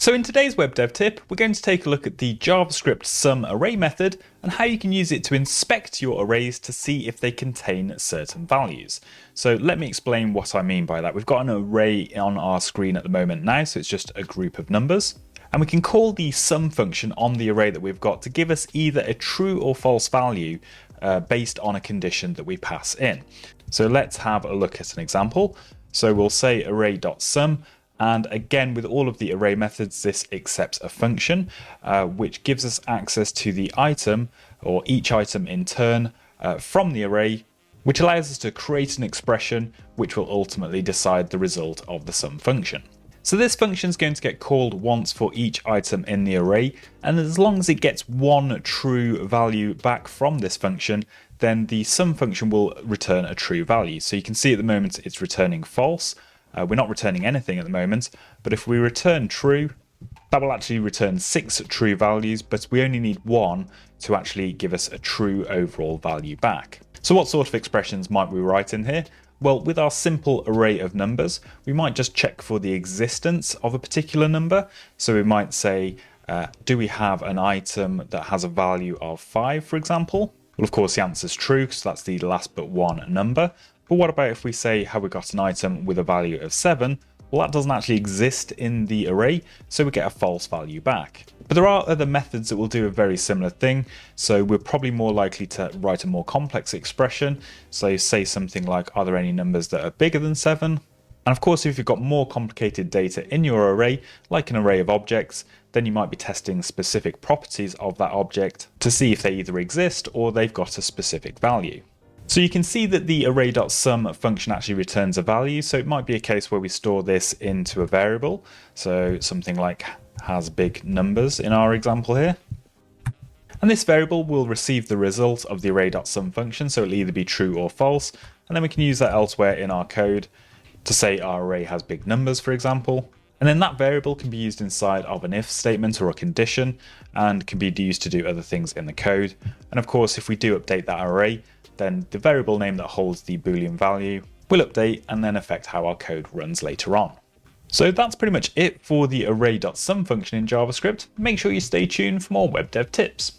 So in today's web dev tip, we're going to take a look at the JavaScript SumArray method and how you can use it to inspect your arrays to see if they contain certain values. So let me explain what I mean by that. We've got an array on our screen at the moment now, so it's just a group of numbers. And we can call the sum function on the array that we've got to give us either a true or false value based on a condition that we pass in. So let's have a look at an example. So we'll say array.sum. And again, with all of the array methods, this accepts a function which gives us access to the item or each item in turn from the array, which allows us to create an expression which will ultimately decide the result of the sum function. So this function is going to get called once for each item in the array, and as long as it gets one true value back from this function, then the sum function will return a true value. So you can see at the moment it's returning false. We're not returning anything at the moment, but if we return true, that will actually return 6 true values, but we only need 1 to actually give us a true overall value back. So what sort of expressions might we write in here? Well, with our simple array of numbers, we might just check for the existence of a particular number. So we might say, do we have an item that has a value of 5, for example? Well, of course, the answer is true, because that's the last but one number. But what about if we say, have we got an item with a value of 7? Well, that doesn't actually exist in the array, so we get a false value back. But there are other methods that will do a very similar thing, so we're probably more likely to write a more complex expression. So say something like, are there any numbers that are bigger than 7? And of course, if you've got more complicated data in your array, like an array of objects, then you might be testing specific properties of that object to see if they either exist or they've got a specific value. So you can see that the array.sum function actually returns a value, so it might be a case where we store this into a variable, so something like has big numbers in our example here. And this variable will receive the result of the array.sum function, so it'll either be true or false, and then we can use that elsewhere in our code to say our array has big numbers, for example. And then that variable can be used inside of an if statement or a condition, and can be used to do other things in the code. And of course, if we do update that array, then the variable name that holds the Boolean value will update and then affect how our code runs later on. So that's pretty much it for the array.sum function in JavaScript. Make sure you stay tuned for more web dev tips.